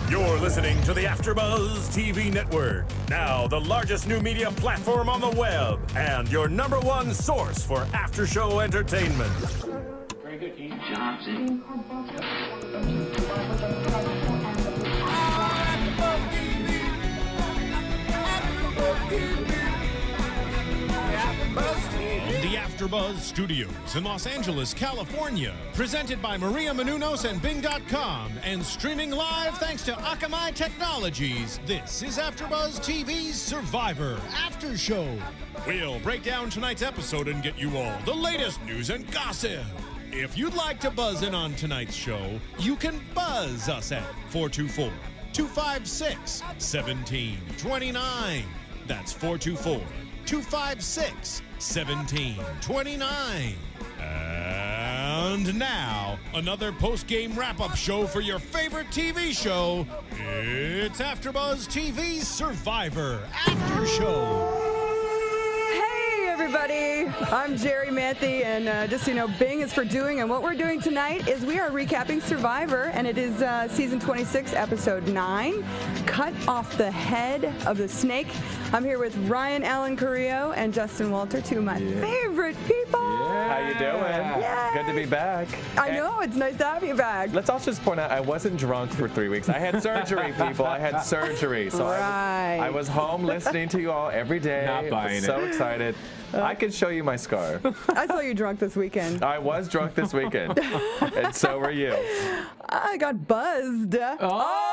You're listening to the AFTERBUZZ TV network, now the largest new media platform on the web, and your #1 source for after-show entertainment. Very good, Keith. Johnson. The AFTERBUZZ Studios in Los Angeles, California. Presented by Maria Menounos and Bing.com and streaming live thanks to Akamai Technologies. This is AFTERBUZZ TV's Survivor After Show. We'll break down tonight's episode and get you all the latest news and gossip. If you'd like to buzz in on tonight's show, you can buzz us at 424-256-1729. That's 424-256-1729. And now, another post-game wrap-up show for your favorite TV show. It's AFTERBUZZ TV's Survivor After Show. Hey, everybody. I'm Jerri Manthey, and just so you know, Bing is for doing, and what we're doing tonight is we are recapping Survivor, and it is season 26, episode 9, Cut Off the Head of the Snake. I'm here with Ryan Allen Carrillo and Justin Walter, two of my favorite people. How you doing? Yay. Good to be back. I know, it's nice to have you back. Let's also just point out, I wasn't drunk for 3 weeks. I had surgery, people. I had surgery. So I was home listening to you all every day. Not buying it. So excited. I can show you my scar. I saw you drunk this weekend. I was drunk this weekend. And so were you. I got buzzed. Oh!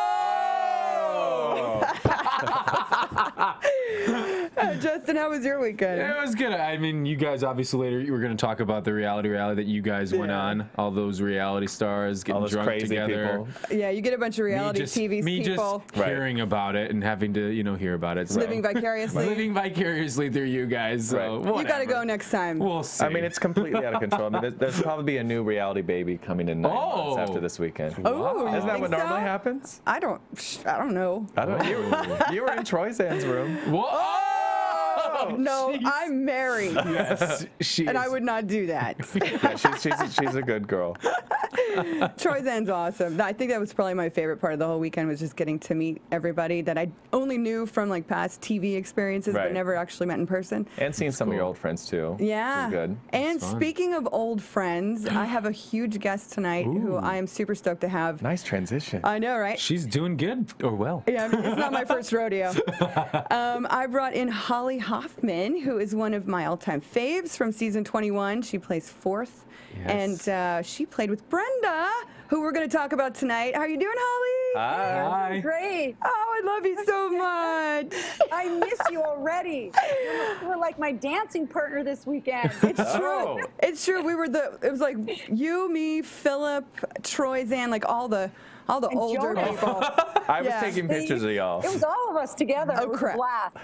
Justin, how was your weekend? It was good. I mean, you guys obviously later you were going to talk about the reality that you guys went on. All those reality stars getting All those drunk crazy together. people. Yeah, you get a bunch of reality TV me people. just hearing about it and having to, hear about it. So. Living vicariously. Living vicariously through you guys. So You got to go next time. We'll see. I mean, it's completely out of control. I mean, there's probably be a new reality baby coming in 9 months after this weekend. Oh, Isn't that think what normally happens? I don't know. I don't know. You were in Troy's room. Whoa! No, Jeez. I'm married. Yes, she And is. I would not do that. Yeah, she's a good girl. Troy's awesome. I think that was probably my favorite part of the whole weekend, was just getting to meet everybody that I only knew from like past TV experiences, but never actually met in person. And seeing some of your old friends too. Yeah. Which is good. And speaking of old friends, I have a huge guest tonight who I am super stoked to have. Nice transition. I know, right? She's doing good or well. Yeah, it's not my first rodeo. I brought in Holly Hoffman, who is one of my all-time faves from season 21. She plays Fourth, and she played with Brenda, who we're going to talk about tonight. How are you doing, Holly? Hi. Great. Oh, I love you so much. I miss you already. You were like my dancing partner this weekend. It's true. It's true. It was like you, me, Philip, Troy, Zan, like all the older Jonah. people. I was taking pictures of y'all. It was all of us together. Oh, it was crap. a blast.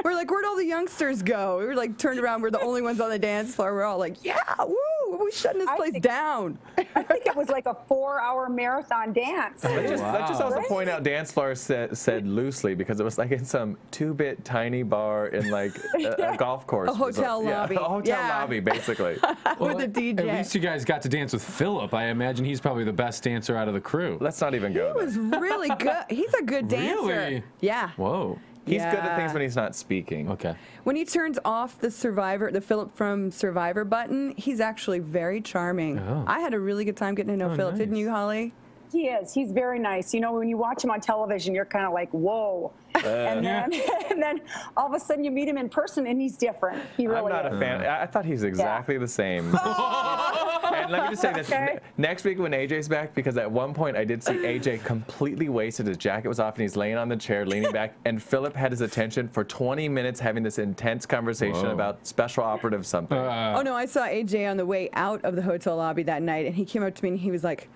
We're like, where'd all the youngsters go? We were like turned around. We're the only ones on the dance floor. We're all like, yeah, woo, we're shutting this place down. I think it was like a 4-hour marathon dance. Let's just also point out dance floor said loosely because it was like in some 2-bit tiny bar in like a golf course. A hotel lobby. Yeah, a hotel lobby, basically. With a DJ. At least you guys got to dance with Philip. I imagine he's probably the best dancer out of the crew. Let's not even go He was really good. He's a good dancer. Really? Yeah. Whoa. He's good at things when he's not speaking. Okay. When he turns off the Philip from Survivor button, he's actually very charming. Oh. I had a really good time getting to know Philip, didn't you, Holly? He is. He's very nice. You know, when you watch him on television, you're kind of like, whoa. And then all of a sudden you meet him in person and he's different. He really I'm not a fan. I thought he's exactly the same. And let me just say this. Next week when AJ's back, because at one point I did see AJ completely wasted. His jacket was off and he's laying on the chair, leaning back. And Philip had his attention for 20 minutes having this intense conversation about special operative something. Oh, no, I saw AJ on the way out of the hotel lobby that night, and he came up to me and he was like,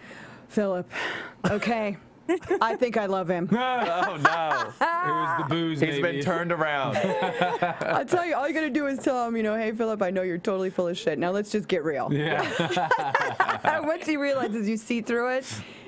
Philip, okay, I think I love him. Oh, no. It was the booze, He's been turned around. I'll tell you, all you got to do is tell him, hey, Philip, I know you're totally full of shit. Now let's just get real. Yeah. Once he realizes you see through it,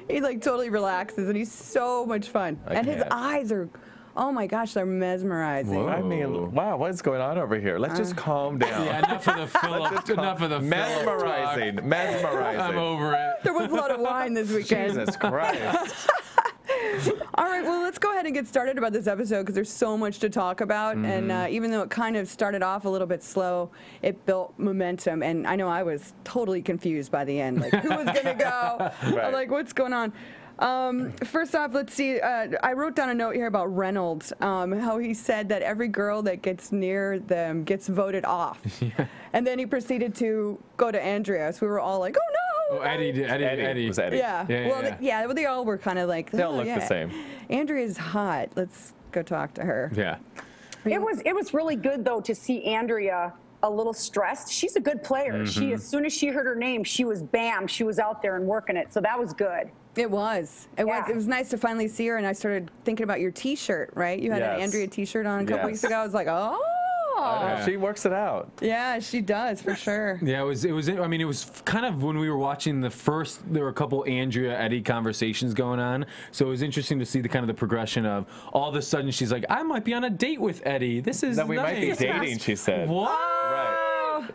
he like totally relaxes, and he's so much fun. And his eyes are... Oh my gosh, they're mesmerizing. Whoa. I mean, wow, what is going on over here? Let's just calm down. Yeah, enough of the Philip. Enough of the mesmerizing. I'm over it. There was a lot of wine this weekend. Jesus Christ. All right, well, let's go ahead and get started about this episode because there's so much to talk about. And even though it kind of started off a little bit slow, it built momentum. And I know I was totally confused by the end. Like, who was going to go? Right. Like, what's going on? First off, let's see. I wrote down a note here about Reynold, how he said that every girl that gets near them gets voted off. And then he proceeded to go to Andrea. So we were all like, oh, no. Oh, Eddie. It was Eddie. Yeah. Well, they all were kind of like, They all look the same. Andrea's hot. Let's go talk to her. Yeah. It was really good though to see Andrea a little stressed. She's a good player. She, as soon as she heard her name, she was out there and working it. So that was good. It was. It was nice to finally see her, and I started thinking about your T-shirt, right? You had an Andrea T-shirt on a couple weeks ago. I was like, oh. She works it out. Yeah, she does for sure. Yeah, it was. I mean, it was kind of when we were watching the first. There were a couple Andrea Eddie conversations going on, so it was interesting to see the kind of the progression of all of a sudden she's like, I might be on a date with Eddie. This is we nice. might be dating. She said. What? Right.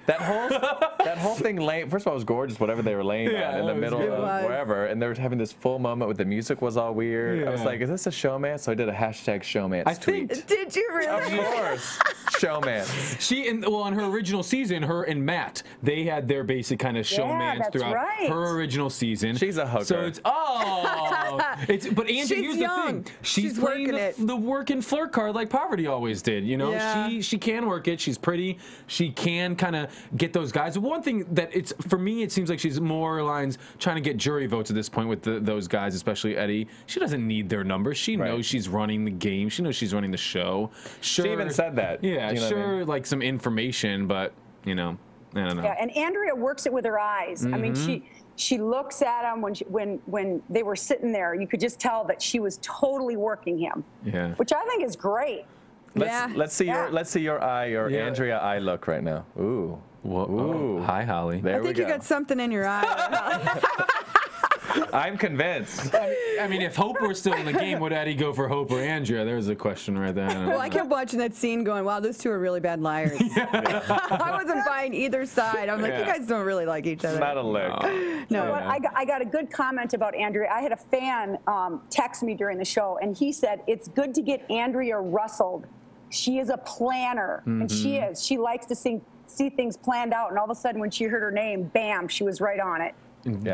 That whole thing, first of all, it was gorgeous, whatever they were laying on in the middle of wherever, and they were having this full moment with the music was all weird. I was like, is this a showman? So I did a hashtag showman tweet. Did you really? Of course. Showman. She, in her original season, her and Matt, they had their basic kind of showmans throughout her original season. She's a hooker. So it's, but Angie, here's young. the thing. She's playing the working flirt card like Poverty always did. You know, she can work it. She's pretty. She can kind of get those guys. One thing that for me, it seems like she's more lines trying to get jury votes at this point with those guys, especially Eddie. She doesn't need their numbers. She knows she's running the game. She knows she's running the show. Sure, she even said that. Yeah, sure, like some information, but I don't know. Yeah, and Andrea works it with her eyes. I mean, she looks at him when they were sitting there. You could just tell that she was totally working him. Yeah, which I think is great. Let's see your Andrea eye look right now. Ooh. Whoa. Ooh. Hi, Holly. There I think you got something in your eye. I'm convinced. I mean, if Hope were still in the game, would Eddie go for Hope or Andrea? There's a question right there. Well, I kept watching that scene going, wow, those two are really bad liars. I wasn't buying either side. I'm like, you guys don't really like each other. Not a lick. No. You know what? I got a good comment about Andrea. I had a fan text me during the show, and he said, it's good to get Andrea rustled. She is a planner, and she is. She likes to see things planned out, and all of a sudden when she heard her name, bam, she was right on it.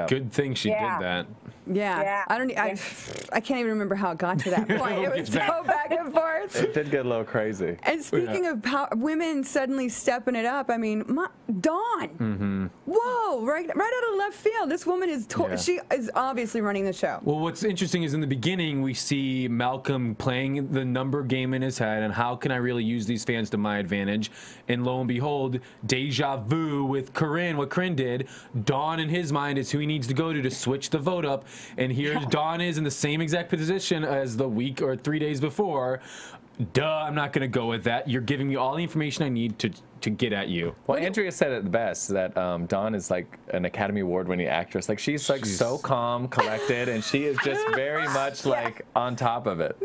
Good thing she did that. Yeah. I can't even remember how it got to that point. It was so back and forth. It did get a little crazy. And speaking of women suddenly stepping it up, I mean, Dawn. Whoa, right out of left field. This woman is she is obviously running the show. Well, what's interesting is in the beginning we see Malcolm playing the number game in his head and how can I really use these fans to my advantage? And lo and behold, deja vu with Corinne, what Corinne did. Dawn in his mind is who he needs to go to switch the vote up. And here Dawn is in the same exact position as the week or 3 days before. Duh, I'm not going to go with that. You're giving me all the information I need to get at you. Well, Andrea said it the best, that Dawn is like an Academy Award-winning actress. Like, she's like so calm, collected, and she is just very much like on top of it.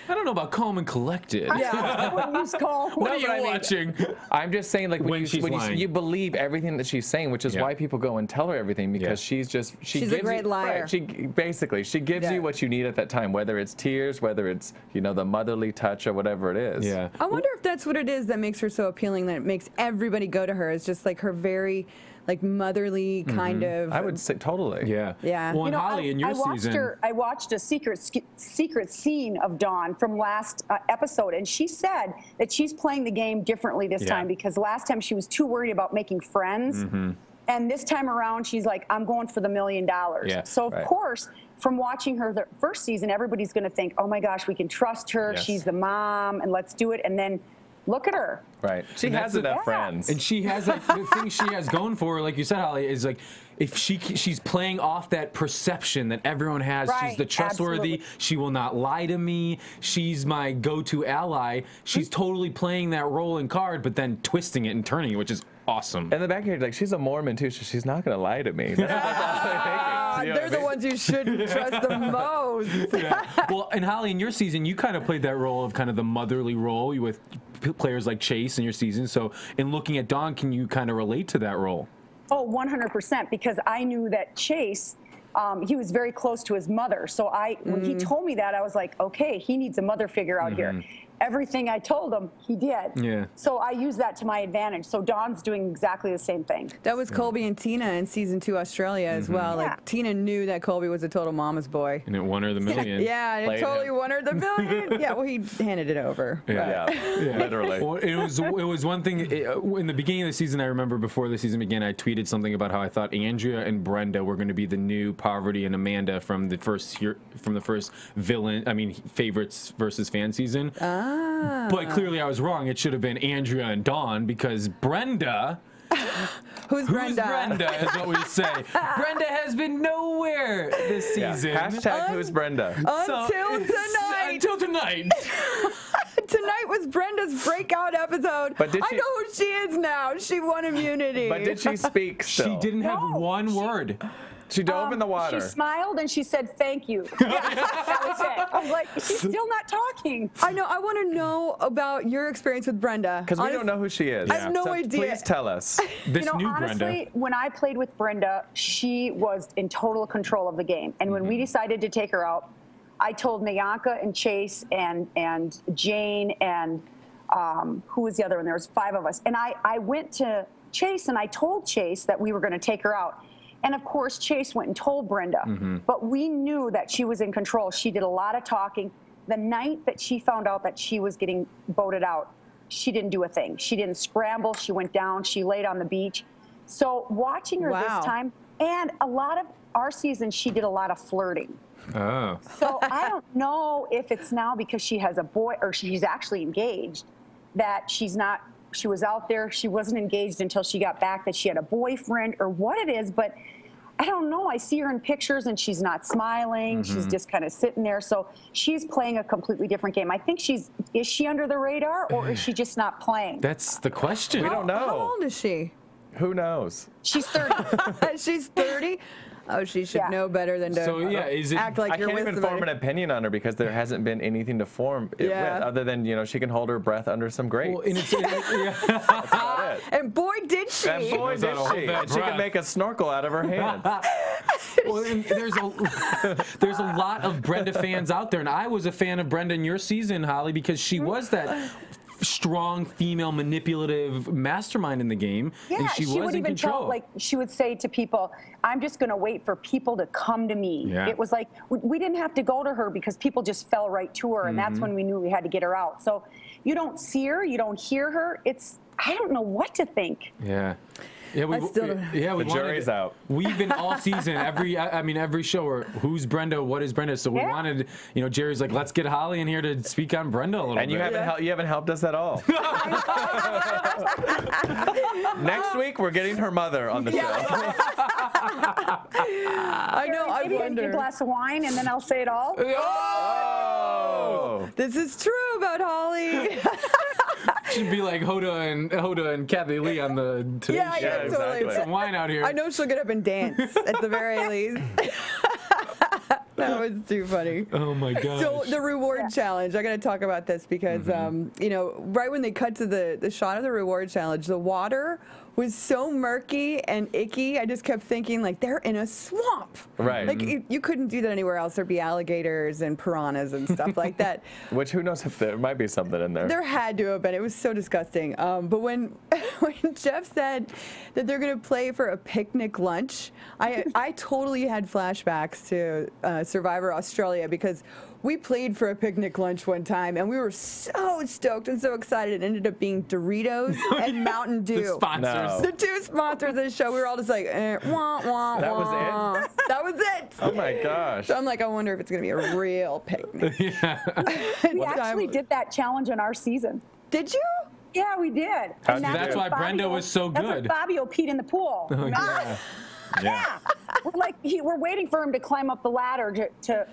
I don't know about calm and collected. I wouldn't use calm. What are you watching? I'm just saying, like, when you believe everything that she's saying, which is why people go and tell her everything, because she's gives a great liar. Right, she gives you what you need at that time, whether it's tears, whether it's, the motherly touch or whatever it is. Yeah. I wonder if that's what it is that makes her so appealing, that it makes everybody go to her. Is just like her very like motherly kind of. I would say totally. Yeah. Well, and Holly, in your season, I watched a secret scene of Dawn from last episode, and she said that she's playing the game differently this time because last time she was too worried about making friends. And this time around, she's like, I'm going for the $1 million. So, of course, from watching her the first season, everybody's going to think, oh, my gosh, we can trust her. She's the mom, and let's do it. And then look at her. Right. She has enough friends. And she has, like, the thing she has going for her, like you said, Holly, is like, if she's playing off that perception that everyone has, she's the trustworthy, she will not lie to me, she's my go-to ally, she's totally playing that role and card, but then twisting it and turning it, which is awesome. And the back here, like, she's a Mormon too, so she's not going to lie to me. They're the ones you shouldn't trust the most. Well, and Holly, in your season, you kind of played that role of kind of the motherly role with players like Chase in your season. So in looking at Dawn, can you kind of relate to that role? Oh, 100%, because I knew that Chase he was very close to his mother. So when he told me that, I was like, okay, he needs a mother figure out here. Everything I told him, he did. Yeah. So I use that to my advantage. So Dawn's doing exactly the same thing. That was Colby and Tina in season 2 Australia as well. Yeah. Like Tina knew that Colby was a total mama's boy. And it won her the million. Yeah, it totally won her the million. Yeah, well, he handed it over. Yeah, literally. Well, it was one thing in the beginning of the season. I remember before the season began, I tweeted something about how I thought Andrea and Brenda were going to be the new Poverty and Amanda from the first favorites versus fan season. But clearly I was wrong. It should have been Andrea and Dawn, because Brenda. Who's Brenda? Brenda is what we say. Brenda has been nowhere this season. Yeah. Hashtag who's Brenda. Until tonight. Until tonight. Tonight was Brenda's breakout episode. But did I know who she is now. She won immunity. But did she speak still? She didn't have one word. She dove in the water. She smiled and she said, thank you. That was it. I was like, she's still not talking. I know. I want to know about your experience with Brenda. Because we don't know who she is. I have no idea. Please tell us. This new honestly, Brenda. when I played with Brenda, she was in total control of the game. And when we decided to take her out, I told Nyanka and Chase and Jane and who was the other one? There was 5 of us. And I went to Chase and I told Chase that we were going to take her out. And of course, Chase went and told Brenda. But we knew that she was in control. She did a lot of talking. The night that she found out that she was getting voted out, she didn't do a thing. She didn't scramble. She went down. She laid on the beach. So watching her this time, and a lot of our season, she did a lot of flirting. Oh. So I don't know if it's now because she has a boy, or she's actually engaged, that she's not. She was out there, she wasn't engaged until she got back, that she had a boyfriend or what it is, but I don't know. I see her in pictures and she's not smiling. She's just kind of sitting there. So she's playing a completely different game. I think is she under the radar, or is she just not playing? That's the question. We don't know. How old is she? Who knows? She's 30. She's 30? Oh, she should know better than to act like you're with I can't even form an opinion on her because there hasn't been anything to form it with, other than, she can hold her breath under some grapes. Well, and That's about it. And boy, did she. And boy, did she. And she can make a snorkel out of her hands. Well, and there's a lot of Brenda fans out there, and I was a fan of Brenda in your season, Holly, because she was that strong female manipulative mastermind in the game. Yeah, and she was would in even control. tell, like, she would say to people, I'm just going to wait for people to come to me. Yeah. It was like, we didn't have to go to her because people just fell right to her, and that's when we knew we had to get her out. So you don't see her, you don't hear her. I don't know what to think. Yeah. Yeah, the jury's out. We've been all season, every show, or who's Brenda, what is Brenda? So we wanted, Jerry's like, let's get Holly in here to speak on Brenda a little bit. And you haven't helped us at all. Next week, we're getting her mother on the show. I know, I Maybe wonder. a glass of wine, and then I'll say it all. Oh! This is true about Holly. She'd be like Hoda and Kathy Lee on the Today Show. Yeah, totally. Exactly. Some wine out here. I know she'll get up and dance at the very least. That was too funny. Oh my gosh. So the reward challenge, I got to talk about this because, right when they cut to the shot of the reward challenge, the water was so murky and icky. I just kept thinking, like, they're in a swamp. Right. Like, you couldn't do that anywhere else. There'd be alligators and piranhas and stuff like that. Which, who knows if there might be something in there. There had to have been. It was so disgusting. But when Jeff said that they're going to play for a picnic lunch, I totally had flashbacks to Survivor Australia, because we played for a picnic lunch one time, and we were so stoked and so excited. It ended up being Doritos and Mountain Dew. The sponsors. No. The 2 sponsors of the show. We were all just like, wah, wah, That was wah. it? That was it. Oh my gosh. So I'm like, I wonder if it's going to be a real picnic. We actually did that challenge in our season. Did you? Yeah, we did. How'd And you That's do? why Brenda was so That's good. when Fabio peed in the pool. Remember? Yeah. We're like, we're waiting for him to climb up the ladder to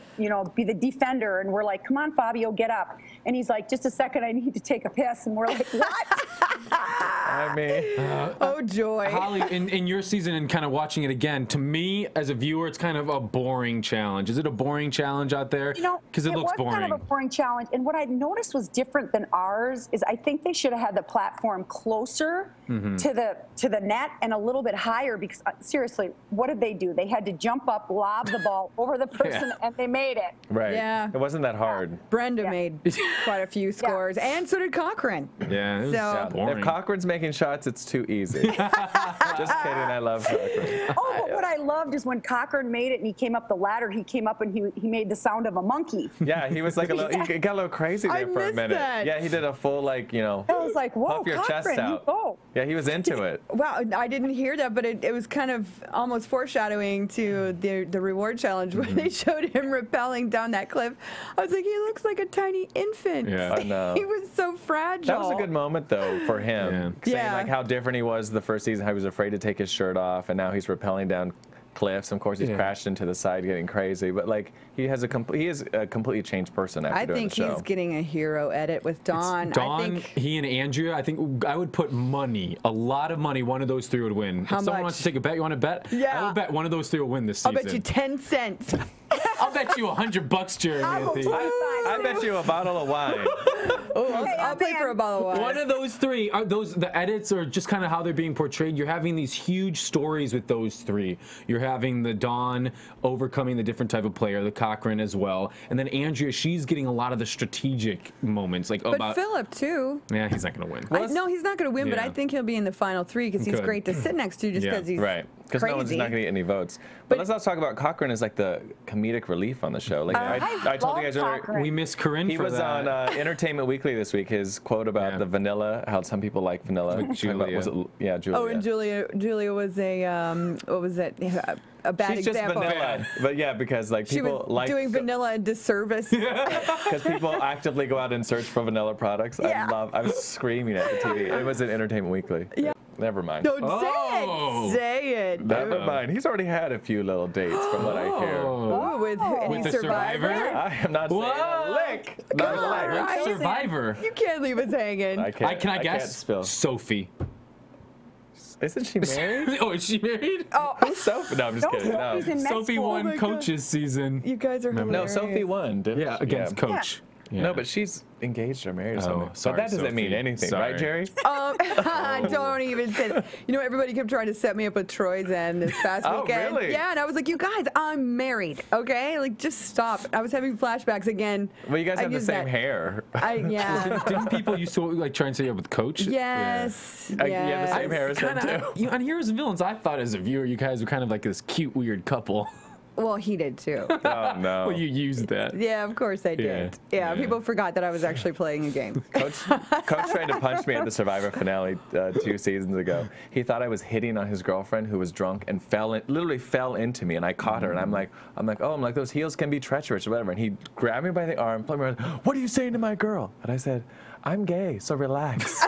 be the defender, and we're like, come on, Fabio, get up. And he's like, just a second, I need to take a piss. And we're like, what? I me. Oh, joy. Holly, in your season and kind of watching it again, to me as a viewer, it's kind of a boring challenge. Is it a boring challenge out there? You know, because it looks was kind of a boring challenge. And what I noticed was different than ours is I think they should have had the platform closer to the net and a little bit higher because seriously, what did they do? They had to jump up, lob the ball over the person, and they made it. Right. Yeah. It wasn't that hard. Brenda made quite a few scores, and so did Cochran. Yeah, it was boring. If Cochran's making shots, it's too easy. Just kidding. I love Cochran. Oh, but what I loved is when Cochran made it and he came up the ladder, he came up and he made the sound of a monkey. Yeah, he was like a little, he got a little crazy there for a minute. That. Yeah, he did a full, like, you know, I was like, whoa, puff your Cochran, chest out. you go. Yeah, he was into it. Well, I didn't hear that, but it was kind of almost foreshadowing to the reward challenge when they showed him rappelling down that cliff. I was like, he looks like a tiny infant. Yeah. I know. He was so fragile. That was a good moment, though, for him. Saying, like, how different he was the first season, how he was afraid to take his shirt off, and now he's rappelling down cliffs. Of course, he's crashed into the side, getting crazy. But like, he is a completely changed person after doing the show. I think he's getting a hero edit with Dawn. Dawn, he and Andrea. I think I would put money, a lot of money. One of those three would win. How if someone much? wants to take a bet, you want to bet? Yeah. I would bet one of those three will win this season. I'll bet you 10 cents. I'll bet you $100, Jerri Manthey. I bet you a bottle of wine. Oh, I'll pay for a bottle of wine. One of those three are the edits are just kind of how they're being portrayed. You're having these huge stories with those three. You're having the Dawn overcoming the different type of player, the Cochran as well, and then Andrea. She's getting a lot of the strategic moments, like but Phillip too. Yeah, he's not going to win. No, he's not going to win, but I think he'll be in the final three because he's great to sit next to, just because he's right. Because no one's not going to get any votes. But let's not talk about Cochran as like the comedic relief on the show. Like I told you guys earlier, we miss Corinne. He was on Entertainment Weekly this week. His quote about the vanilla, how some people like vanilla. Julia. Julia. Oh, and Julia was a what was it? A bad She's example. just vanilla, but yeah, because like people she was doing vanilla a disservice. Because people actively go out and search for vanilla products. I was screaming at the TV. It was in Entertainment Weekly. Yeah. Never mind. Don't say it. Say it. Never mind. He's already had a few little dates, from what I hear. Oh, with the Survivor? I am not saying a lick. Not a lick. Survivor. You can't leave us hanging. I can't. Can I guess? Sophie. Isn't she married? Oh, is she married? Oh, Who's Sophie? No, I'm just kidding. No. Sophie won Coach's season. You guys are hilarious. No, Sophie won, didn't she? Against Coach. Yeah. No, but she's engaged or married or something. Sorry, but that doesn't mean anything, right, Jerry? Don't even say that. You know, everybody kept trying to set me up with Troy's End this past weekend. Really? Yeah, and I was like, you guys, I'm married, okay? Like, just stop. I was having flashbacks again. Well, you guys have the same hair. Yeah. Didn't people used to like try and set you up with Coach? Yes. You have the same hair as him, too. On Heroes and Villains, I thought as a viewer, you guys were kind of like this cute, weird couple. Well, he did too. Oh, no. Well, you used that. Yeah, of course I did. Yeah, people forgot that I was actually playing a game. Coach tried to punch me at the Survivor finale 2 seasons ago. He thought I was hitting on his girlfriend who was drunk and literally fell into me, and I caught her, and I'm like, those heels can be treacherous or whatever. And he grabbed me by the arm, pulled me around, what are you saying to my girl? And I said, I'm gay, so relax.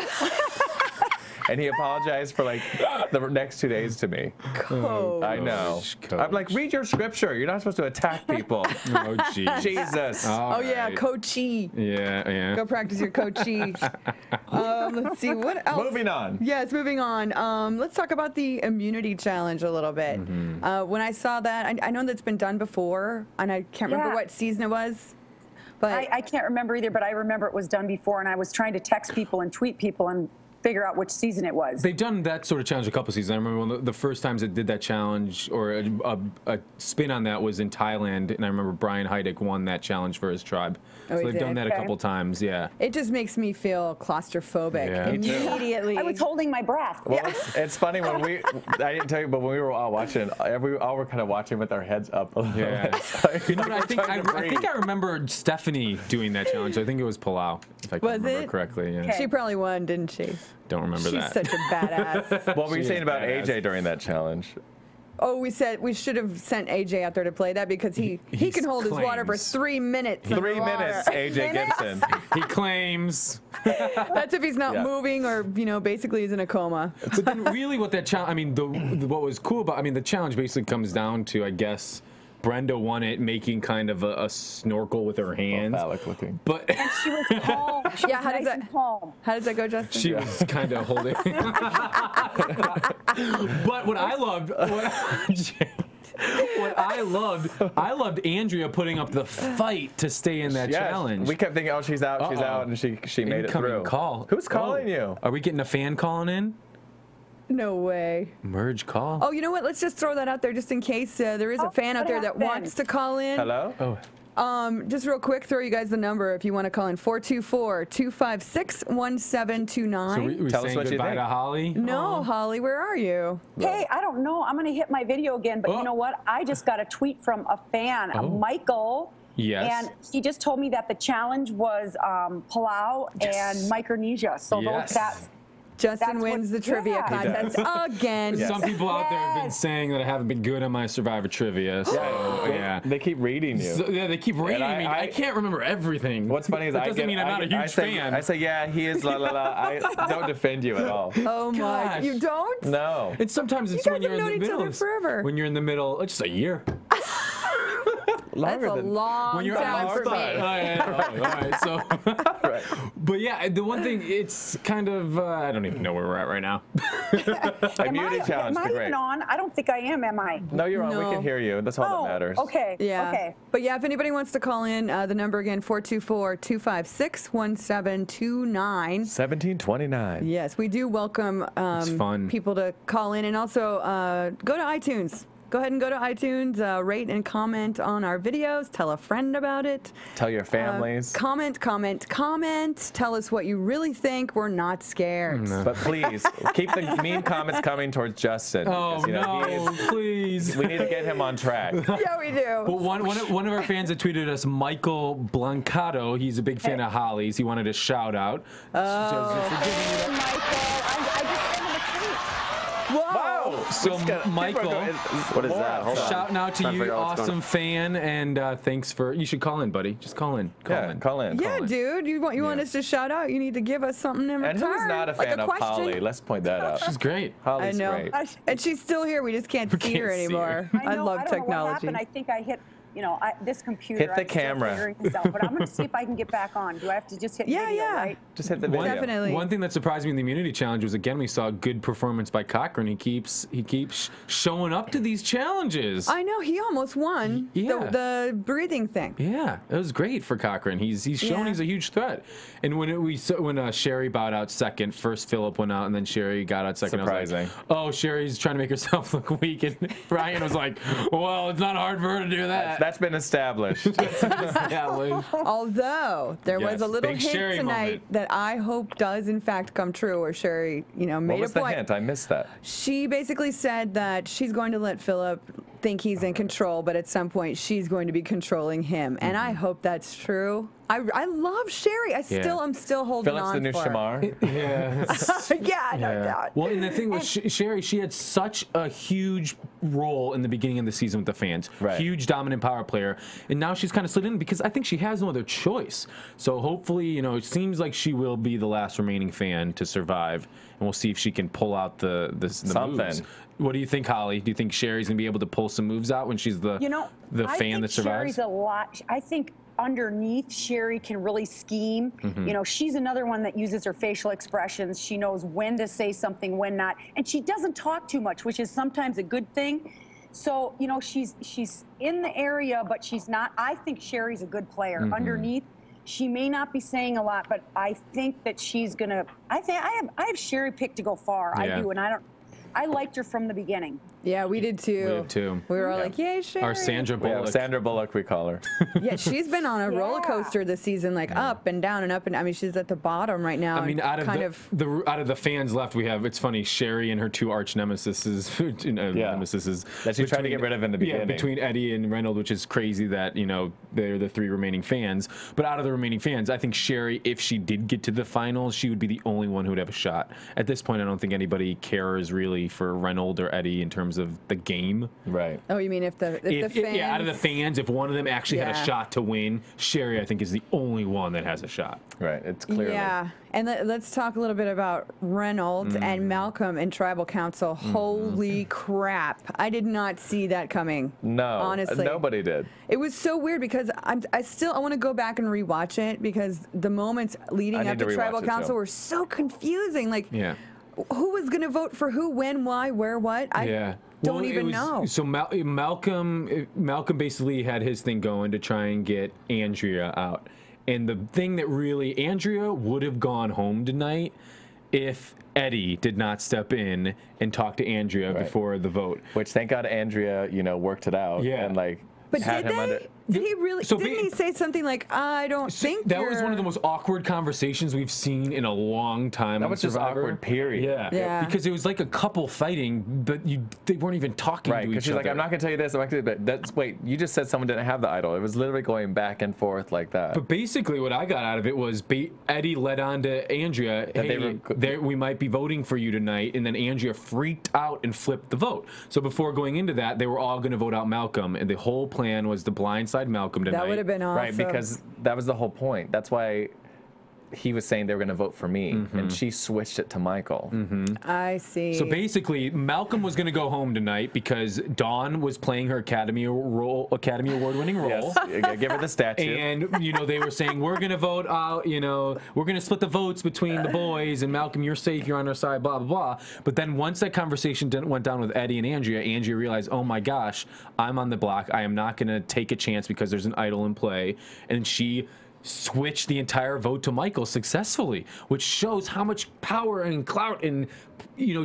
And he apologized for like the next 2 days to me. Coach. I know. Coach. I'm like, read your scripture. You're not supposed to attack people. Oh, geez. Jesus. Oh, yeah, coachy. Yeah. Go practice your coachy. Let's see, what else? Moving on. Yes, moving on. Let's talk about the immunity challenge a little bit. When I saw that, I know that's been done before, and I can't remember what season it was. But I can't remember either, but I remember it was done before, and I was trying to text people and tweet people and figure out which season it was. They've done that sort of challenge a couple seasons. I remember when the first times it did that challenge, or a spin on that, was in Thailand, and I remember Brian Heidick won that challenge for his tribe. Oh, so he they've done did? that a couple times, yeah. it just makes me feel claustrophobic immediately. I was holding my breath. Well, it's funny when I didn't tell you, but when we were all watching, we all were kind of watching with our heads up a little. Yeah. You know what, I think I remember Stephanie doing that challenge. I think it was Palau, if I can remember correctly. Yeah. She probably won, didn't she? Don't remember that. She's such a badass. What were you saying about AJ during that challenge? Oh, we said we should have sent AJ out there to play that because he can hold his water for 3 minutes. 3 minutes, AJ Gibson. He claims. That's if he's not moving or, basically he's in a coma. But then really what that challenge, what was cool about, the challenge basically comes down to, I guess, Brenda won it, making kind of a snorkel with her hands. Phallic looking. But And she was calm. She was how does nice that- and calm. How does that go, Justin? she was kind of holding. But what I loved, I loved Andrea putting up the fight to stay in that challenge. We kept thinking, oh, she's out, and she made it through. Incoming call. Who's calling you? Are we getting a fan calling in? No way. Merge call. Oh, you know what? Let's just throw that out there just in case there is a fan out there that wants to call in. Hello? Oh. Just real quick, throw you guys the number if you want to call in. 424-256-1729. So we Tell us saying what you goodbye think. to Holly? No, Holly, where are you? Hey, I don't know. I'm going to hit my video again, but you know what? I just got a tweet from a fan, Michael. Yes. And he just told me that the challenge was Palau and Micronesia. So that's Justin That's wins what- the trivia yeah. contest again. Some people out there have been Yes. saying that I haven't been good on my Survivor trivia. So, yeah. They keep reading you. So, yeah, they keep reading me. I can't remember everything. What's funny is that I doesn't mean I'm not a huge fan. I say, yeah, he is la la la. I don't defend you at all. Oh my! Gosh. You don't? No. And sometimes it's You when guys you're have in the known each middle. other forever. When you're in the middle, it's just a year. That's a long When you're time on for me. all right, so. Right. But yeah, the one thing, it's kind of, I don't even know where we're at right now. Immunity challenge. Am I Great. even on? I don't think I am I? No, you're on. We No. can hear you. That's all that matters. Okay. Yeah. Okay. But yeah, if anybody wants to call in, the number again, 424-256-1729. 1729. Yes, we do welcome fun. people to call in, and also go to iTunes. Go ahead and go to iTunes, rate and comment on our videos. Tell a friend about it. Tell your families. Comment. Tell us what you really think. We're not scared. But please, keep the mean comments coming towards Justin. Oh, because, you know, no, please. we need to get him on track. Yeah, we do. But one of our fans that tweeted us, Michael Blancato, he's a big fan of Holly's. He wanted a shout out. Hey, Michael. I just sent him a tweet. Whoa! So, Michael, What is that? Hold on. shouting out to Trying to you, figure out what's going awesome fan, and thanks for. You should call in, buddy. Just call in. Yeah, call in. Yeah, dude. You want us to shout out? You need to give us something in return. And who's not a like fan of question. Holly? Let's point that out. She's great. Holly's I know. great. And she's still here. We just can't see her can't see anymore. her. I know, love I don't technology. know what happened. I think I hit, this computer. Hit the I'm still camera. figuring this out, but I'm going to see if I can get back on. Do I have to just hit video, right? Just hit the video. Definitely. One thing that surprised me in the immunity challenge was again we saw a good performance by Cochran. He keeps showing up to these challenges. I know. He almost won the breathing thing. Yeah, it was great for Cochran. He's shown he's a huge threat. And when Sherri bowed out second, first Phillip went out, and then Sherri got out second. Surprising. I was like, oh, Sherri's trying to make herself look weak, and Ryan was like, well, it's not hard for her to do that. That's been established. Although there was Yes, a little big hint Sherri tonight moment. that I hope does in fact come true, where Sherri, made What was a the point. hint? I missed that. She basically said that she's going to let Phillip think he's in control, but at some point she's going to be controlling him, and I hope that's true. I love Sherri. I'm still holding Phillip's on the new for her. Shamar. Yeah. No doubt. Well, and the thing with Sherri, she had such a huge role in the beginning of the season with the fans. Right. Huge dominant power player. And now she's kind of slid in because I think she has no other choice. So hopefully, it seems like she will be the last remaining fan to survive. And we'll see if she can pull out the Something. moves. What do you think, Holly? Do you think Sherri's going to be able to pull some moves out when she's the I fan think that survives? Sherri's a lot. I think underneath, Sherri can really scheme. She's another one that uses her facial expressions. She knows when to say something, when not, and she doesn't talk too much, which is sometimes a good thing. So she's in the area, but she's not. I think Sherri's a good player. Underneath, she may not be saying a lot, but I think that she's gonna. I have Sherri picked to go far. Yeah. I do, and I liked her from the beginning. Yeah, we did too. We did too. We were all like, "Yay, Sherri!" Our Sandra Bullock. Sandra Bullock, we call her. Yeah, she's been on a roller coaster this season, like up and down and up, and I mean, she's at the bottom right now. I mean, and out of the fans left, we have. It's funny, Sherri and her two arch nemesis, nemesis that she tried to get rid of in the beginning. Yeah, between Eddie and Reynold, which is crazy that they're the three remaining fans. But out of the remaining fans, I think Sherri, if she did get to the finals, she would be the only one who would have a shot. At this point, I don't think anybody cares really for Reynold or Eddie in terms terms of the game. Right. Oh, you mean if the fans... Yeah, out of the fans, if one of them actually had a shot to win, Sherri, I think, is the only one that has a shot. Right, it's clearly. Yeah, and let's talk a little bit about Reynold and Malcolm in Tribal Council. Holy crap. I did not see that coming. No, honestly. Nobody did. It was so weird because I want to go back and rewatch it because the moments leading up to Tribal Council were so confusing. Like, who was going to vote for who, when, why, where, what? I don't even know. So Malcolm basically had his thing going to try and get Andrea out. And the thing that really, Andrea would have gone home tonight if Eddie did not step in and talk to Andrea before the vote. Which, thank God, Andrea, worked it out. Yeah. And like, but did they? Did he really? So didn't he say something like, "I don't think"? That was one of the most awkward conversations we've seen in a long time. That was just awkward. Period. Yeah. Because it was like a couple fighting, but they weren't even talking to each other. Because she's like, "I'm not gonna tell you this. I'm not gonna." But wait, you just said someone didn't have the idol. It was literally going back and forth like that. But basically, what I got out of it was Eddie led on to Andrea, "Hey, we might be voting for you tonight," and then Andrea freaked out and flipped the vote. So before going into that, they were all going to vote out Malcolm, and the whole plan was to blindside Malcolm tonight. That would have been awesome. Right, because that was the whole point. That's why he was saying they were going to vote for me, and she switched it to Michael. I see. So basically, Malcolm was going to go home tonight because Dawn was playing her Academy Award-winning role. Yes, give her the statue. And they were saying we're going to vote out. We're going to split the votes between the boys. And Malcolm, you're safe. You're on our side. Blah blah blah. But then once that conversation went down with Eddie and Andrea realized, oh my gosh, I'm on the block. I am not going to take a chance because there's an idol in play. And she switch the entire vote to Michael successfully, which shows how much power and clout and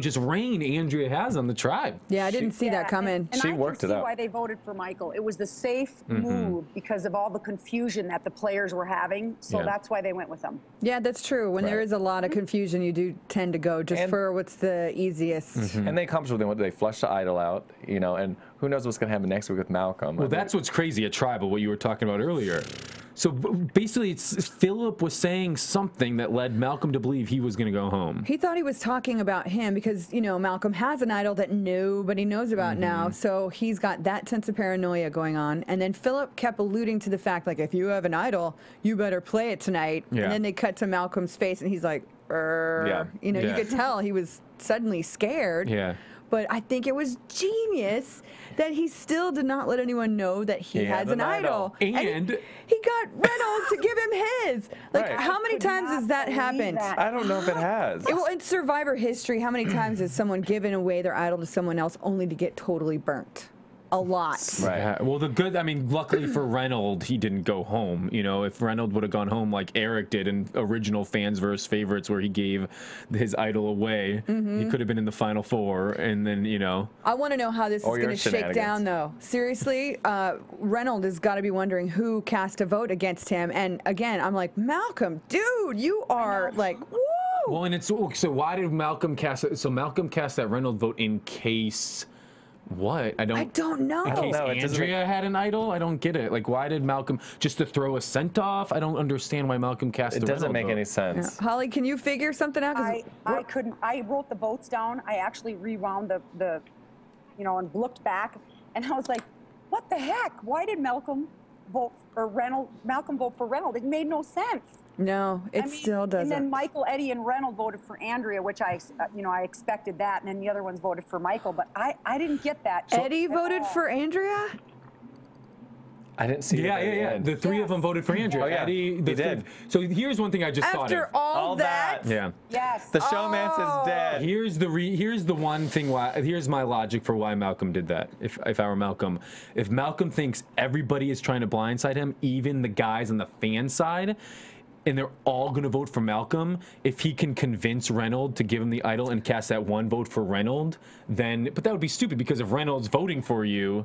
just reign Andrea has on the tribe. Yeah, I didn't see that coming. And she worked it out. I can see out. why they voted for Michael. It was the safe move because of all the confusion that the players were having. So that's why they went with him. Yeah, that's true. When there is a lot of confusion, you do tend to go just for what's the easiest. And they come with they flush the idol out, and who knows what's going to happen next week with Malcolm. Well, that's what's crazy at Tribal, what you were talking about earlier. So basically, Phillip was saying something that led Malcolm to believe he was going to go home. He thought he was talking about him because, Malcolm has an idol that nobody knows about now. So he's got that sense of paranoia going on. And then Phillip kept alluding to the fact, like, if you have an idol, you better play it tonight. Yeah. And then they cut to Malcolm's face and he's like, you could tell he was suddenly scared. Yeah. But I think it was genius that he still did not let anyone know that he has an idol. And he got Reynold to give him his. Like, how many times has that happened? I don't know if it has. Well, in Survivor history, how many times has someone given away their idol to someone else only to get totally burnt? A lot. Right. Yeah. Well, luckily for Reynold, he didn't go home. If Reynold would have gone home like Erik did in original Fans vs. Favorites, where he gave his idol away, he could have been in the Final Four. And then, I want to know how this is going to shake down, though. Seriously, Reynold has got to be wondering who cast a vote against him. And again, I'm like, Malcolm, dude, you are like, woo! Well, and so why did Malcolm cast it? So Malcolm cast that Reynold vote in case. What? I don't know. In case Andrea had an idol? I don't get it. Like, why did Malcolm, just to throw a scent off? I don't understand why Malcolm cast it. Doesn't make any sense. Yeah. Holly, can you figure something out? I couldn't. I wrote the votes down. I actually rewound the and looked back, and I was like, what the heck? Why did Malcolm vote for Reynold? Malcolm vote for Reynold? It made no sense. No, still doesn't. And then Michael, Eddie, and Reynold voted for Andrea, which I expected that, and then the other ones voted for Michael, but I didn't get that. Eddie voted for Andrea? I didn't see Yeah. The three of them voted for Andrea. Oh, yeah. Eddie, they did. So here's one thing I just thought of. After all that? Yeah. Yes. The showman's is dead. Here's the one thing here's my logic for why Malcolm did that. If I were Malcolm, if Malcolm thinks everybody is trying to blindside him, even the guys on the fan side, and they're all going to vote for Malcolm, if he can convince Reynold to give him the idol and cast that one vote for Reynold, but that would be stupid because if Reynold's voting for you,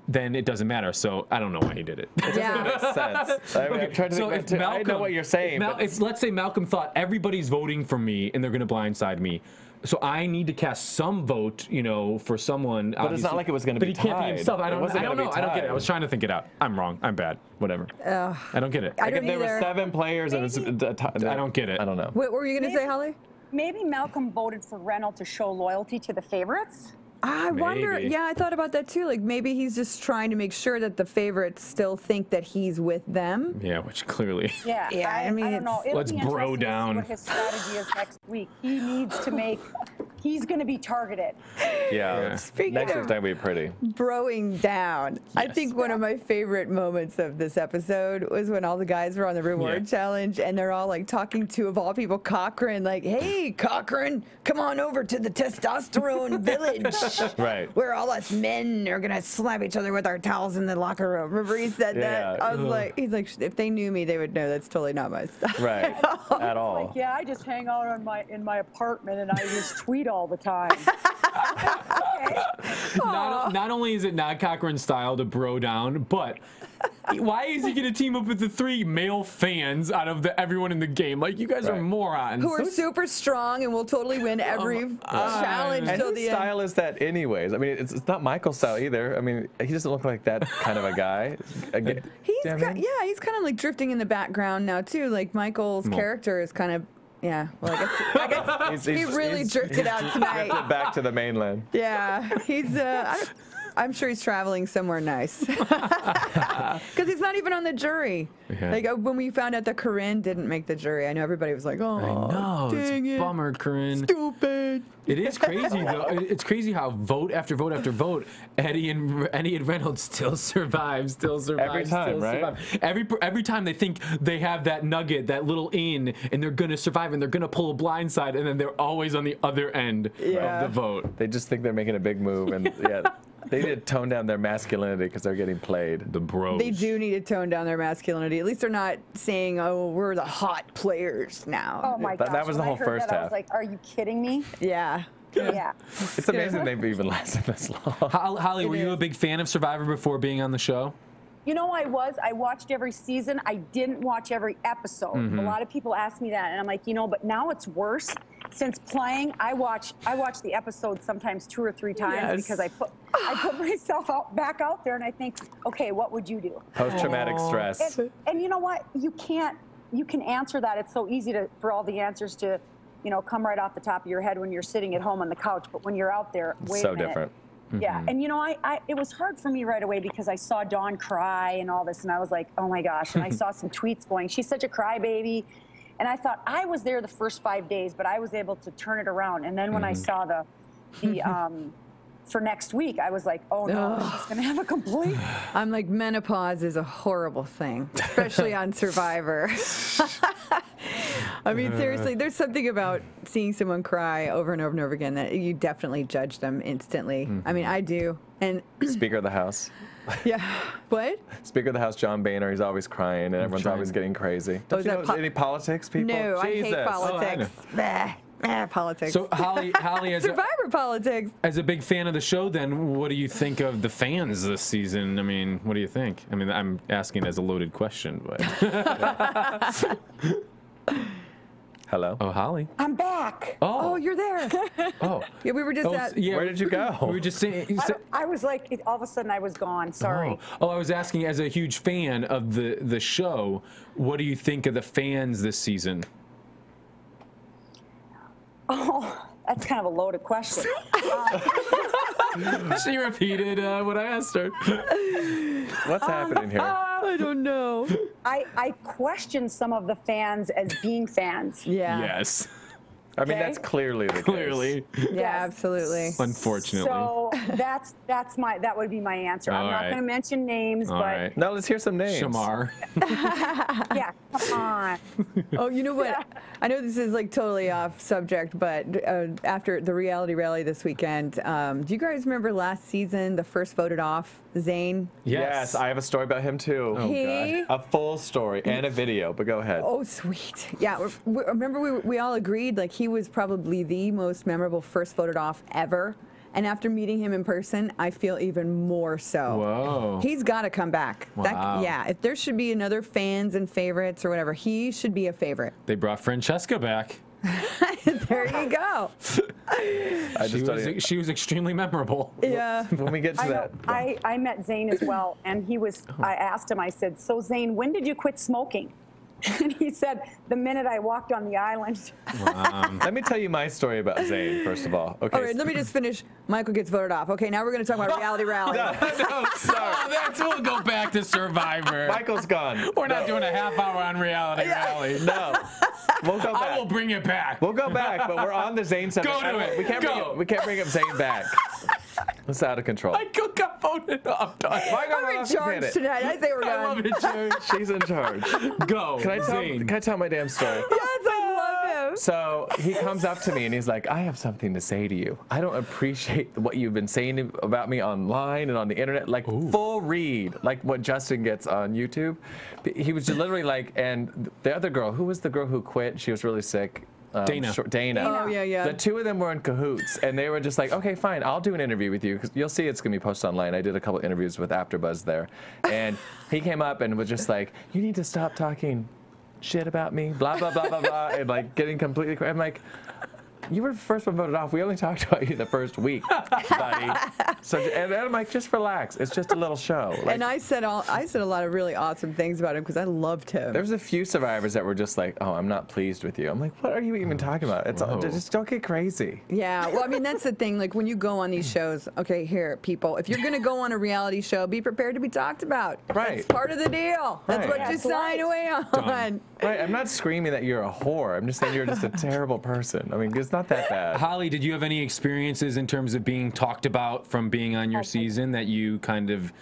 then it doesn't matter. So I don't know why he did it. It doesn't make sense. I'm trying to think I know what you're saying. Let's say Malcolm thought everybody's voting for me and they're going to blindside me. So I need to cast some vote, for someone. But it's not like it was going to be tied. But he can't be himself. I don't know. I don't get it. I was trying to think it out. I'm wrong. I'm bad. Whatever. I don't get it. I don't if there were 7 players, and I don't get it. I don't know. What were you going to say, Holly? Maybe Malcolm voted for Reynold to show loyalty to the favorites. I wonder. Maybe. Yeah, I thought about that too. Like maybe he's just trying to make sure that the favorites still think that he's with them. Yeah, which clearly. Yeah, I mean, I don't know. It'll let's be bro interesting to see down. what his strategy is next week. He needs to make. He's going to be targeted. Yeah. Speaking Next of week's going to be pretty. broing down, I think one of my favorite moments of this episode was when all the guys were on the reward challenge and they're all like talking to, of all people, Cochran, like, hey, Cochran, come on over to the testosterone village. Right. Where all us men are going to slap each other with our towels in the locker room. Remember he said that? I was like, he's like, if they knew me, they would know that's totally not my stuff. Right. At all. Like, yeah, I just hang out in my apartment and I just tweet all the time. Not only is it not Cochran's style to bro down, but why is he going to team up with the 3 male fans out of everyone in the game? Like, you guys are morons. Who are super strong and will totally win every challenge And till whose the end. style is that anyways? I mean, it's not Michael's style either. I mean, he doesn't look like that kind of a guy. He's he's kind of like drifting in the background now too. Like Michael's character is kind of well, I guess he really drifted out tonight. Drifted back to the mainland. Yeah, he's. I'm sure he's traveling somewhere nice because he's not even on the jury. Yeah. Like when we found out that Corinne didn't make the jury, I know everybody was like, "Oh, I know, dang it's it. bummer, Corinne. Stupid." It is crazy though. It's crazy how vote after vote after vote, Eddie and Reynold still survive. Every time, right? Every time they think they have that nugget, that little in, and they're gonna survive, and they're gonna pull a blind side, and then they're always on the other end of the vote. They just think they're making a big move, and they need to tone down their masculinity because they're getting played. The bros. They do need to tone down their masculinity. At least they're not saying, "Oh, we're the hot players now." Oh my gosh! That was the when whole I heard first that, half. I was like, "Are you kidding me?" Yeah. Yeah. It's amazing they've even lasted this long. Holly, were you a big fan of Survivor before being on the show? You know, I watched every season. I didn't watch every episode. A lot of people ask me that, and I'm like, but now it's worse. Since playing, I watch the episodes sometimes 2 or 3 times because I put myself back out there, and I think, okay, what would you do? Post-traumatic stress. And you know what? You can answer that. It's so easy for all the answers to, come right off the top of your head when you're sitting at home on the couch. But when you're out there, wait a minute. Different. Yeah, and it was hard for me right away because I saw Dawn cry and all this, and I was like, oh my gosh. And I saw some tweets going, she's such a crybaby. And I thought I was there the first 5 days, but I was able to turn it around. And then when I saw the for next week, I was like, oh no, she's gonna have a complaint. I'm like, menopause is a horrible thing, especially on Survivor. I mean, seriously, there's something about seeing someone cry over and over and over again that you definitely judge them instantly. I mean, I do. And Speaker of the House. yeah, what? Speaker of the House, John Boehner, he's always crying and everyone's always getting crazy. Don't is you that know any politics, people? No, I hate Jesus. politics. Politics. So Holly, Survivor politics. As a big fan of the show, then what do you think of the fans this season? I mean, what do you think? I mean, I'm asking as a loaded question, but. Hello. Oh, Holly. I'm back. Oh, you're there. Oh. Yeah, we were just at. Yeah, Where did you go? We were just saying. I was like, all of a sudden I was gone. Sorry. Oh, I was asking, as a huge fan of the show, what do you think of the fans this season? Oh, that's kind of a loaded question. She repeated what I asked her. What's happening here? I don't know. I question some of the fans as being fans. Yeah. Yes. I mean, that's clearly the Clearly. case. Yeah, absolutely. Unfortunately. So that would be my answer. I'm not going to mention names, All but right. Now let's hear some names. Shamar. yeah, come on. Oh, you know what? I know this is like totally off subject, but after the reality rally this weekend, do you guys remember last season, the first voted off, Zane? Yes, I have a story about him too. Oh, A full story and a video, but go ahead. Oh, sweet. Yeah, remember we all agreed like he was probably the most memorable first voted off ever. And after meeting him in person, I feel even more so. Whoa. He's got to come back. Wow. If there should be another fans and favorites or whatever, he should be a favorite. They brought Francesca back. There you go. She was extremely memorable. Yeah. When we get to that. I met Zane as well, and he was. I asked him. I said, "So Zane, when did you quit smoking?" And he said, the minute I walked on the island. Let me tell you my story about Zane, first of all. Okay. All right, let me just finish. Michael gets voted off. Okay, now we're going to talk about Reality Rally. No, sorry. We'll go back to Survivor. Michael's gone. We're not doing a half hour on Reality Rally. No. We'll go back. I will bring it back. We'll go back, but we're on the Zane subject. Go to it. We can't bring up Zane back. It's out of control. Michael got voted off. I'm in charge tonight. I say we're I love done. it, Jerry. She's in charge. Go. Can I tell my damn story? Yes, I love him. So he comes up to me and he's like, I have something to say to you. I don't appreciate what you've been saying about me online and on the internet. Like, full read, like what Justin gets on YouTube. He was just literally like, and the other girl, who was the girl who quit? She was really sick. Dana. Dana. Oh, yeah. The two of them were in cahoots, and they were just like, okay, fine, I'll do an interview with you, because you'll see it's going to be posted online. I did a couple interviews with AFTERBUZZ there, and he came up and was just like, you need to stop talking shit about me, blah, blah, blah, blah, blah, and like getting completely, I'm like, you were the first one voted off. We only talked about you the first week, buddy. So, and then I'm like, just relax. It's just a little show. Like, And I said a lot of really awesome things about him because I loved him. there was a few survivors that were just like, oh, I'm not pleased with you. I'm like, what are you even talking about? It's all, just don't get crazy. Yeah, well, I mean, that's the thing. Like, when you go on these shows, okay, here, people, if you're going to go on a reality show, be prepared to be talked about. Right. That's part of the deal. That's Right. what you That's sign right. away on. Right, I'm not screaming that you're a whore. I'm just saying you're just a terrible person. I mean, it's not that bad. Holly, did you have any experiences in terms of being talked about from being on your season that you kind of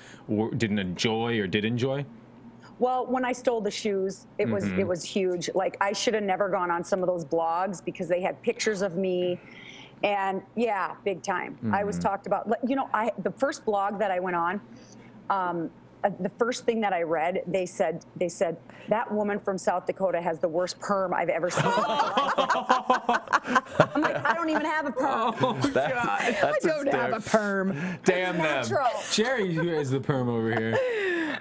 didn't enjoy or did enjoy? Well, when I stole the shoes, it was huge. Like, I should have never gone on some of those blogs because they had pictures of me. And yeah, big time. I was talked about. You know, the first blog that I went on, the first thing that I read, they said that woman from South Dakota has the worst perm I've ever seen. I'm like, I don't even have a perm. I don't have a perm. Damn them. Natural. Jerry has the perm over here.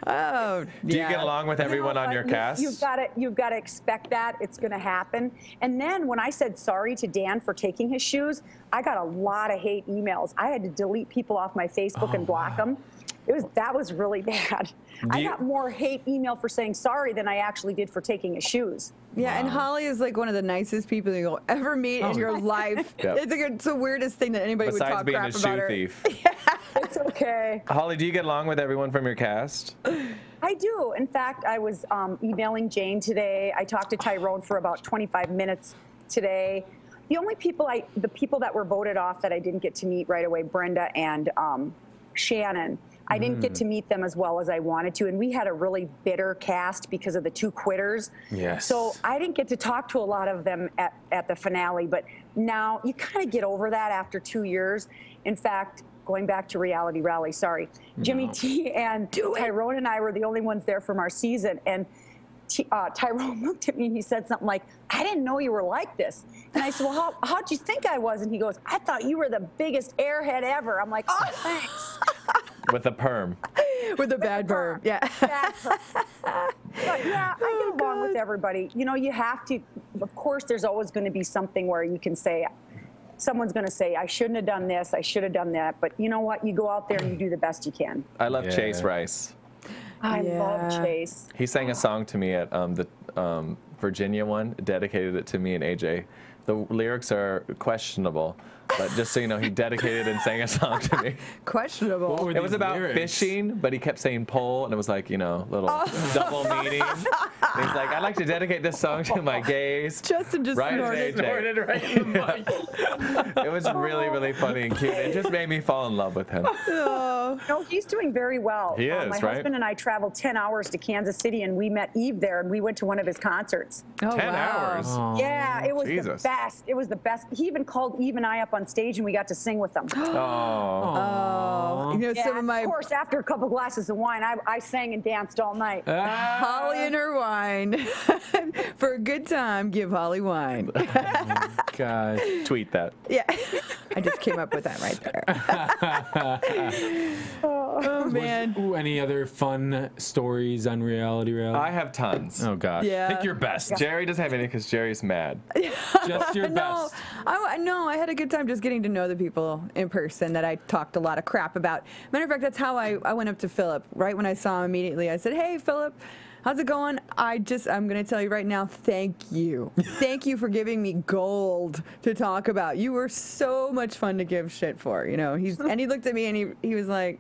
Oh, Do you get along with everyone on your cast? You've got to expect that it's going to happen. And then when I said sorry to Dan for taking his shoes, I got a lot of hate emails. I had to delete people off my Facebook and block them. That was really bad. I got more hate email for saying sorry than I actually did for taking his shoes. Yeah, and Holly is like one of the nicest people you'll ever meet in your life. Yep. It's the weirdest thing that anybody would Besides talk being crap a about shoe her. thief. It's okay. Holly, do you get along with everyone from your cast? I do. In fact, I was emailing Jane today. I talked to Tyrone for about 25 minutes today. The only people the people that were voted off that I didn't get to meet right away, Brenda and Shannon. I didn't get to meet them as well as I wanted to, and we had a really bitter cast because of the two quitters. Yes. So I didn't get to talk to a lot of them at the finale, but now you kind of get over that after 2 years. In fact, going back to Reality Rally, sorry, Jimmy T and Tyrone and I were the only ones there from our season, and Tyrone looked at me and he said something like, I didn't know you were like this. And I said, well, how'd you think I was? And he goes, I thought you were the biggest airhead ever. I'm like, oh, thanks. With a perm. With a bad perm, yeah. Bad perm. But yeah, I get along with everybody. You know, you have to, of course, there's always going to be something where you can say, someone's going to say, I shouldn't have done this, I should have done that. But you know what? You go out there and you do the best you can. I love Chase Rice. I love Chase. He sang a song to me at the Virginia one, dedicated it to me and AJ. The lyrics are questionable, but just so you know, he dedicated and sang a song to me. Questionable. It was about fishing, but he kept saying pole, and it was like, you know, little double meaning. And he's like, I'd like to dedicate this song to my gays. Justin just snorted right in the mic. It was really, really funny and cute. It just made me fall in love with him. No, he's doing very well. He is, my right? husband and I traveled 10 hours to Kansas City, and we met Eve there, and we went to one of his concerts. Oh, 10 wow. hours. Yeah, it was Jesus. the best. It was the best. He even called Eve and I up on stage, and we got to sing with them. Oh. You know, Yeah, some of my of course, after a couple glasses of wine, I sang and danced all night. Holly and her wine. For a good time, give Holly wine. God. Tweet that. Yeah. I just came up with that right there. Oh, man. Ooh, any other fun stories on Reality Rally? I have tons. Oh, gosh. Yeah. Pick your best. Jerry doesn't have any because Jerry's mad. Just your No, best. I had a good time just getting to know the people in person that I talked a lot of crap about. Matter of fact, that's how I went up to Phillip. Right when I saw him immediately, I said, hey, Phillip, how's it going? I'm going to tell you right now, thank you. Thank you for giving me gold to talk about. You were so much fun to give shit for, you know. And he looked at me and he was like,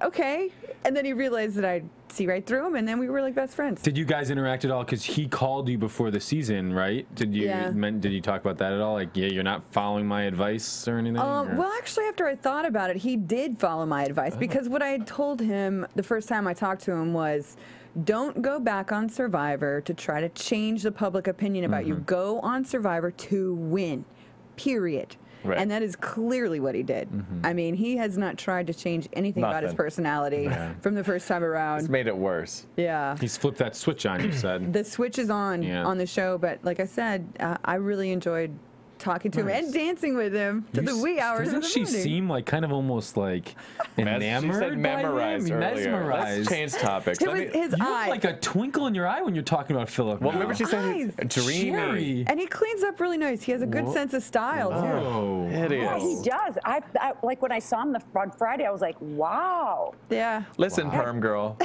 okay. And then he realized that I'd see right through him, and then we were like best friends. Did you guys interact at all? Because he called you before the season, right? Did you talk about that at all? Like, yeah, you're not following my advice or anything? Well, actually, after I thought about it, he did follow my advice because what I had told him the first time I talked to him was, don't go back on Survivor to try to change the public opinion about you. Go on Survivor to win, period. Right. And that is clearly what he did. I mean, he has not tried to change anything about his personality from the first time around. It's made it worse. Yeah. He's flipped that switch on, you said. The switch is on the show, but like I said, I really enjoyed talking to him and dancing with him to the wee hours of the morning. Doesn't she seem like kind of almost like enamored? She said memorized earlier. Mesmerized. Let's change topics. It was his you eyes. have like a twinkle in your eye when you're talking about Phillip. Well, remember she said dreamy. And he cleans up really nice. He has a good sense of style, too. Oh, yeah, he does. I like when I saw him on Friday, I was like, wow. Yeah. Listen, perm girl.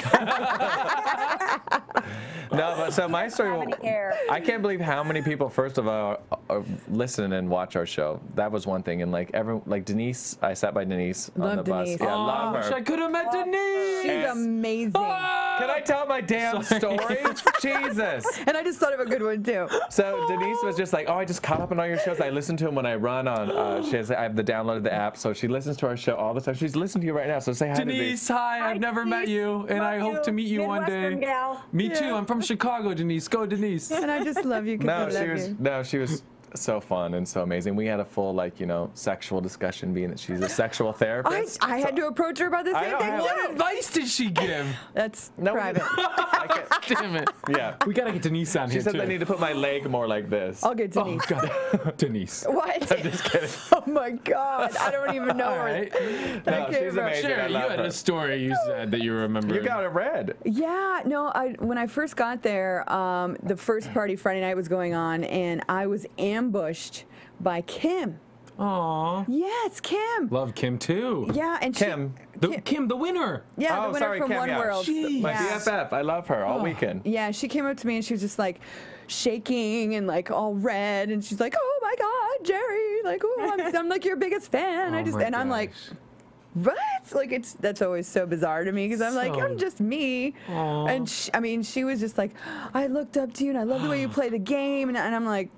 No, but so my story, I can't believe how many people, first of all, listen and watch our show. That was one thing. And like Denise, I sat by Denise on the bus. Yeah, love her. I wish I could have met Denise. She's amazing. Can I tell my damn story? Jesus. And I just thought of a good one, too. So Denise was just like, oh, I just caught up on all your shows. I listen to them when I run on, I have downloaded the app, so she listens to our show all the time. She's listening to you right now, so say hi Denise, to Denise. hi, I've never met you, and I hope to meet you one day. Gal. Me too, I'm from Chicago, Denise. Go, Denise. And I just love you because I love you. She was so fun and so amazing. We had a full, sexual discussion, being that she's a sexual therapist. I had to approach her about the same thing, too. What advice did she give? That's private. Damn it. Yeah. We got to get Denise on here, She said too. I need to put my leg more like this. I'll get Denise. Oh, God. Denise. What? I'm just kidding. Oh, my God. I don't even know her. Right. No, she's amazing. Sherri, I you love had her. a story you said that you remember. You got it read. Yeah, no, when I first got there, the first party Friday night was going on, and I was ambushed by Kim. Aw. Yes, Kim. Love Kim, too. Yeah, and Kim. Kim, the winner. Yeah, the winner from Kim, One World. My BFF. I love her all weekend. Yeah, she came up to me and she was just like shaking and like all red, and she's like, "Oh my God, Jerri! Like, oh, I'm like your biggest fan." I'm like, what? Like that's always so bizarre to me because I'm like, I'm just me. Aww. And she was just like, I looked up to you and I love the way you play the game, and I'm like,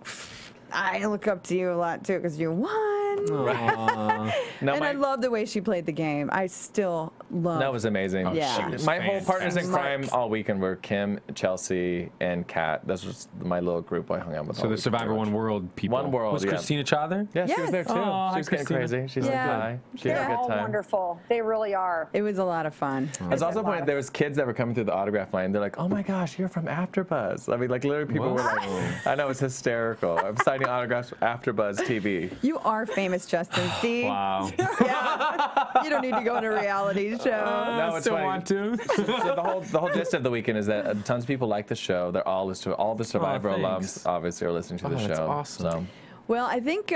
I look up to you a lot too because you won. I love the way she played the game. I still love. That was amazing. Yeah. My whole partners in crime all weekend were Kim, Chelsea, and Kat. This was my little group I hung out with. So the Survivor One World people. One World. Was Christina Cha there? Yeah, she was there too. She was getting crazy. She's like, hi. She had a They're good all time. wonderful. They really are. It was a lot of fun. There's also a point there was kids that were coming through the autograph line. They're like, oh my gosh, you're from AFTERBUZZ. I mean, like literally people were like, I know, it's hysterical. I'm signing autographs for AFTERBUZZ TV. You are famous, Justin. See? Wow. Yeah. You don't need to go on a reality show. No, it's funny. Want to. So the whole gist of the weekend is that tons of people like the show. They're all the Survivor alums obviously are listening to the show. That's awesome. So. Well, I think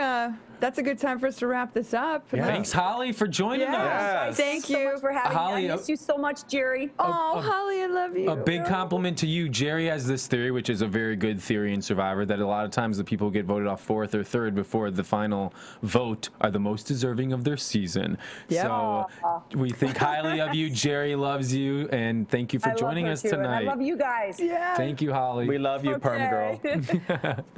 that's a good time for us to wrap this up. Yeah. Thanks, Holly, for joining us. Yes. Thank you so much for having Holly, me. I miss you so much, Jerri. Oh, Holly, I love you. A big compliment to you. Jerri has this theory, which is a very good theory in Survivor, that a lot of times the people who get voted off fourth or third before the final vote are the most deserving of their season. Yep. So we think highly of you. Jerri loves you, and thank you for joining us tonight. And I love you guys. Yeah. Thank you, Holly. We love you, Perm Girl.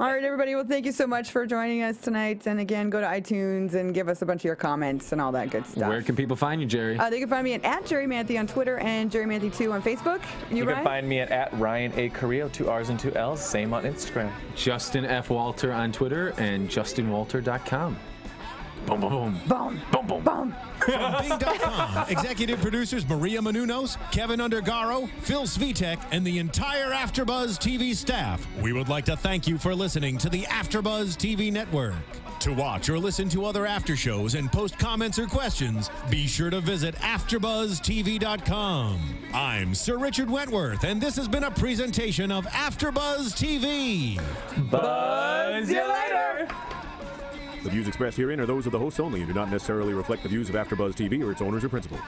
All right, everybody. Well, thank you so much for joining us tonight. And again, go to iTunes and give us a bunch of your comments and all that good stuff. Where can people find you, Jerri? They can find me at Jerri Manthey on Twitter and Jerri Manthey 2 on Facebook. You can find me at Ryan A. Carrillo, 2 R's and 2 L's, same on Instagram. Justin F. Walter on Twitter and justinwalter.com. Boom, boom, boom. Boom. Boom, boom. Boom. From Bing.com, executive producers Maria Menounos, Kevin Undergaro, Phil Svitek, and the entire AfterBuzz TV staff. We would like to thank you for listening to the AfterBuzz TV network. To watch or listen to other after shows and post comments or questions, be sure to visit AfterBuzzTV.com. I'm Sir Richard Wentworth, and this has been a presentation of AfterBuzz TV. Buzz you later! The views expressed herein are those of the hosts only and do not necessarily reflect the views of AfterBuzz TV or its owners or principals.